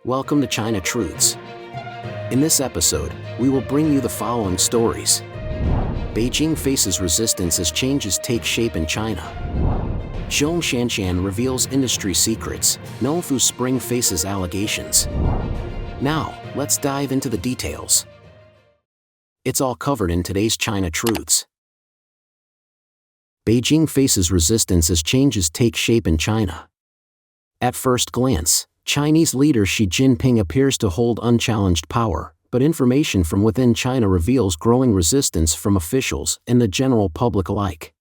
Welcome to China Truths. In this episode, we will bring you the following stories. Beijing faces resistance as changes take shape in China. Zhong Shanshan reveals industry secrets. Nongfu Spring faces allegations. Now, let's dive into the details. It's all covered in today's China Truths. Beijing faces resistance as changes take shape in China. At first glance, Chinese leader Xi Jinping appears to hold unchallenged power, but information from within China reveals growing resistance from officials and the general public alike.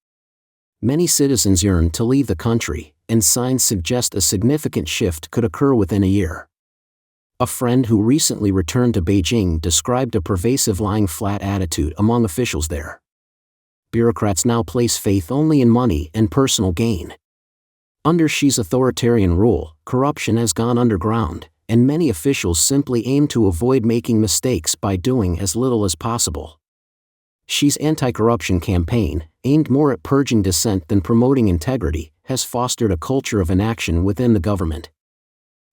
Many citizens yearn to leave the country, and signs suggest a significant shift could occur within a year. A friend who recently returned to Beijing described a pervasive lying flat attitude among officials there. Bureaucrats now place faith only in money and personal gain. Under Xi's authoritarian rule, corruption has gone underground, and many officials simply aim to avoid making mistakes by doing as little as possible. Xi's anti-corruption campaign, aimed more at purging dissent than promoting integrity, has fostered a culture of inaction within the government.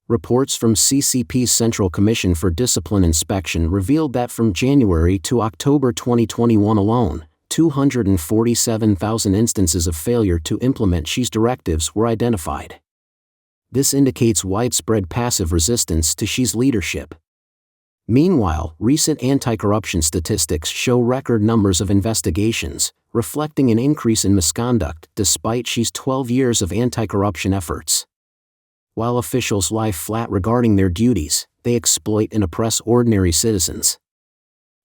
Reports from CCP's Central Commission for Discipline Inspection revealed that from January to October 2021 alone, 247,000 instances of failure to implement Xi's directives were identified. This indicates widespread passive resistance to Xi's leadership. Meanwhile, recent anti-corruption statistics show record numbers of investigations, reflecting an increase in misconduct despite Xi's 12 years of anti-corruption efforts. While officials lie flat regarding their duties, they exploit and oppress ordinary citizens.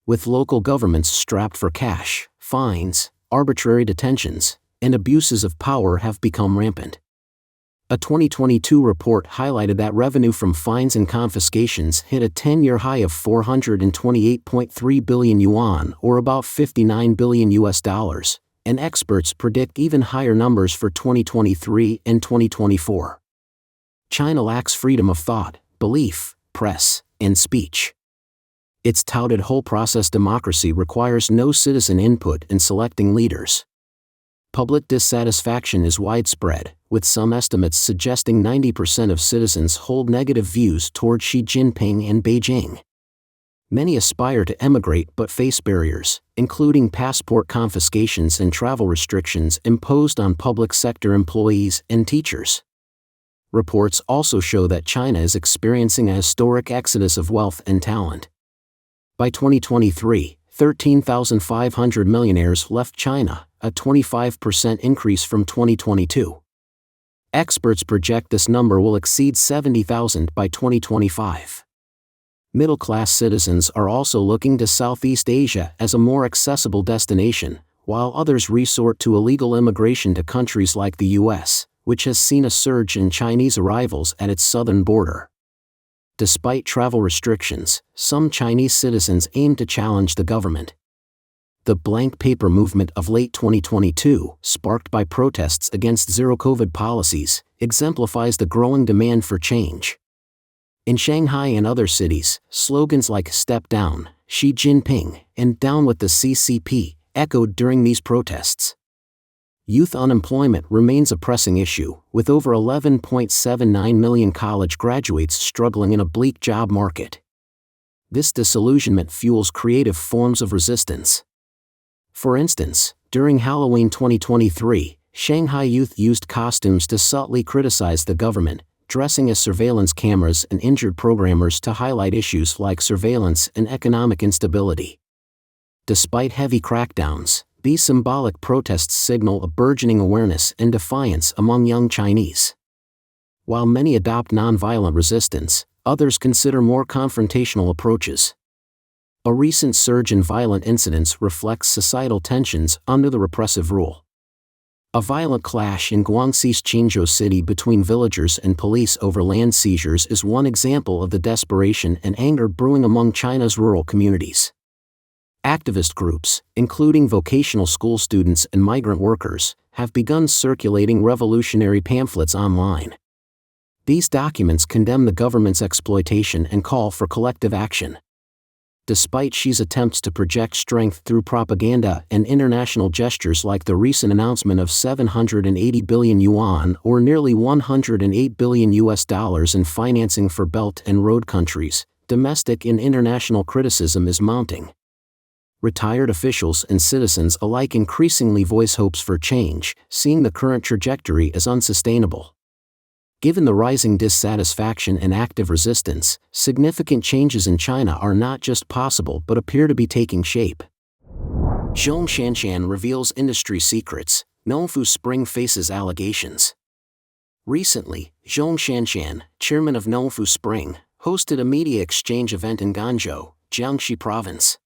With local governments strapped for cash, fines, arbitrary detentions, and abuses of power have become rampant. A 2022 report highlighted that revenue from fines and confiscations hit a 10-year high of 428.3 billion yuan, or about $59 billion, and experts predict even higher numbers for 2023 and 2024. China lacks freedom of thought, belief, press, and speech. Its touted whole-process democracy requires no citizen input in selecting leaders. Public dissatisfaction is widespread, with some estimates suggesting 90% of citizens hold negative views toward Xi Jinping and Beijing. Many aspire to emigrate but face barriers, including passport confiscations and travel restrictions imposed on public sector employees and teachers. Reports also show that China is experiencing a historic exodus of wealth and talent. By 2023, 13,500 millionaires left China, a 25% increase from 2022. Experts project this number will exceed 70,000 by 2025. Middle-class citizens are also looking to Southeast Asia as a more accessible destination, while others resort to illegal immigration to countries like the US, which has seen a surge in Chinese arrivals at its southern border. Despite travel restrictions, some Chinese citizens aim to challenge the government. The blank paper movement of late 2022, sparked by protests against zero-COVID policies, exemplifies the growing demand for change. In Shanghai and other cities, slogans like "Step Down," Xi Jinping, and "Down with the CCP" echoed during these protests. Youth unemployment remains a pressing issue, with over 11.79 million college graduates struggling in a bleak job market. This disillusionment fuels creative forms of resistance. For instance, during Halloween 2023, Shanghai youth used costumes to subtly criticize the government, dressing as surveillance cameras and injured programmers to highlight issues like surveillance and economic instability. Despite heavy crackdowns, these symbolic protests signal a burgeoning awareness and defiance among young Chinese. While many adopt nonviolent resistance, others consider more confrontational approaches. A recent surge in violent incidents reflects societal tensions under the repressive rule. A violent clash in Guangxi's Qingzhou city between villagers and police over land seizures is one example of the desperation and anger brewing among China's rural communities. Activist groups, including vocational school students and migrant workers, have begun circulating revolutionary pamphlets online. These documents condemn the government's exploitation and call for collective action. despite Xi's attempts to project strength through propaganda and international gestures like the recent announcement of 780 billion yuan or nearly $108 billion in financing for Belt and Road countries. Domestic and international criticism is mounting. Retired officials and citizens alike increasingly voice hopes for change, seeing the current trajectory as unsustainable. Given the rising dissatisfaction and active resistance, significant changes in China are not just possible but appear to be taking shape. Zhong Shanshan reveals industry secrets. Nongfu Spring faces allegations. Recently, Zhong Shanshan, chairman of Nongfu Spring, hosted a media exchange event in Ganzhou, Jiangxi Province.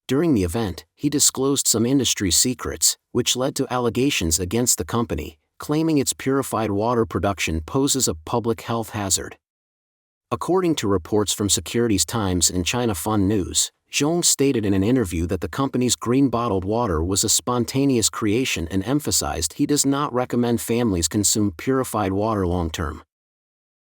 During the event, he disclosed some industry secrets, which led to allegations against the company, claiming its purified water production poses a public health hazard. According to reports from Securities Times and China Fund News, Zhong stated in an interview that the company's green bottled water was a spontaneous creation and emphasized he does not recommend families consume purified water long-term.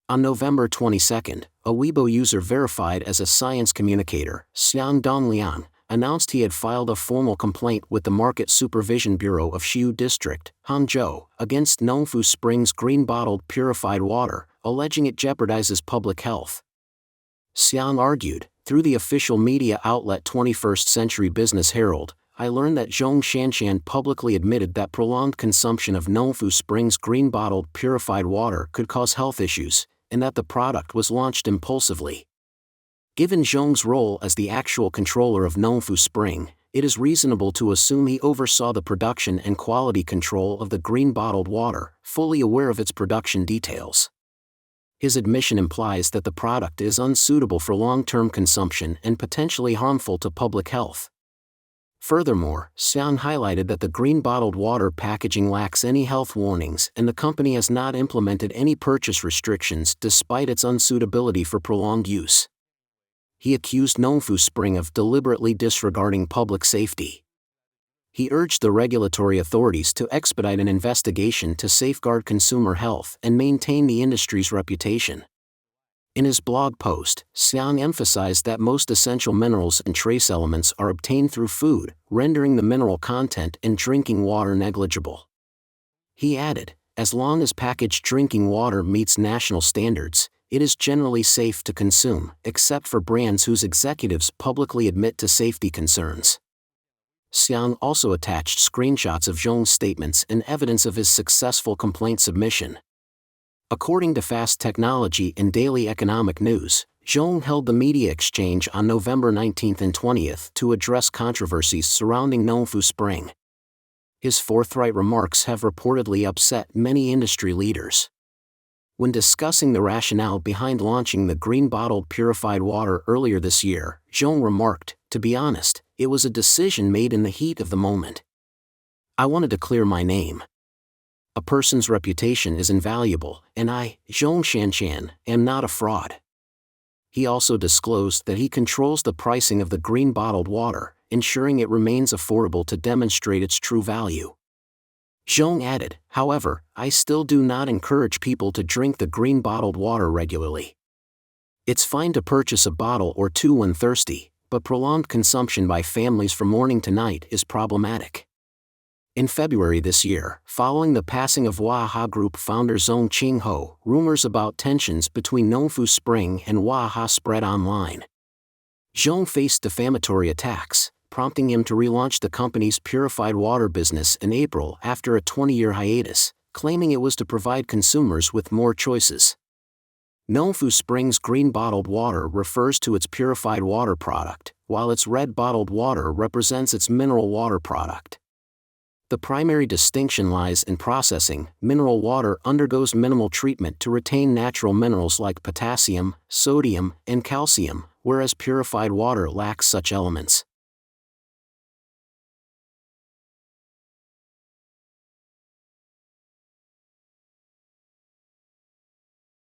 On November 22, a Weibo user verified as a science communicator, Xiang Dongliang, announced he had filed a formal complaint with the Market Supervision Bureau of Xiu District, Hangzhou, against Nongfu Spring's green bottled purified water, alleging it jeopardizes public health. Xiang argued, through the official media outlet 21st Century Business Herald, I learned that Zhong Shanshan publicly admitted that prolonged consumption of Nongfu Spring's green bottled purified water could cause health issues, and that the product was launched impulsively. Given Zhong's role as the actual controller of Nongfu Spring, it is reasonable to assume he oversaw the production and quality control of the green bottled water, fully aware of its production details. His admission implies that the product is unsuitable for long-term consumption and potentially harmful to public health. Furthermore, Xiang highlighted that the green bottled water packaging lacks any health warnings and the company has not implemented any purchase restrictions despite its unsuitability for prolonged use. He accused Nongfu Spring of deliberately disregarding public safety. He urged the regulatory authorities to expedite an investigation to safeguard consumer health and maintain the industry's reputation. In his blog post, Xiang emphasized that most essential minerals and trace elements are obtained through food, rendering the mineral content in drinking water negligible. He added, as long as packaged drinking water meets national standards, it is generally safe to consume, except for brands whose executives publicly admit to safety concerns. Xiang also attached screenshots of Zhong's statements and evidence of his successful complaint submission. According to Fast Technology and Daily Economic News, Zhong held the media exchange on November 19 and 20 to address controversies surrounding Nongfu Spring. His forthright remarks have reportedly upset many industry leaders. When discussing the rationale behind launching the green bottled purified water earlier this year, Zhong remarked, to be honest, it was a decision made in the heat of the moment. I wanted to clear my name. A person's reputation is invaluable, and I, Zhong Shanshan, am not a fraud. He also disclosed that he controls the pricing of the green bottled water, ensuring it remains affordable to demonstrate its true value. Zhong added, however, I still do not encourage people to drink the green bottled water regularly. It's fine to purchase a bottle or two when thirsty, but prolonged consumption by families from morning to night is problematic. In February this year, following the passing of Waha Group founder Zhong Qingho, rumors about tensions between Nongfu Spring and Waha spread online. Zhong faced defamatory attacks, prompting him to relaunch the company's purified water business in April after a 20-year hiatus, claiming it was to provide consumers with more choices. Nongfu Spring's green bottled water refers to its purified water product, while its red bottled water represents its mineral water product. The primary distinction lies in processing. Mineral water undergoes minimal treatment to retain natural minerals like potassium, sodium, and calcium, whereas purified water lacks such elements.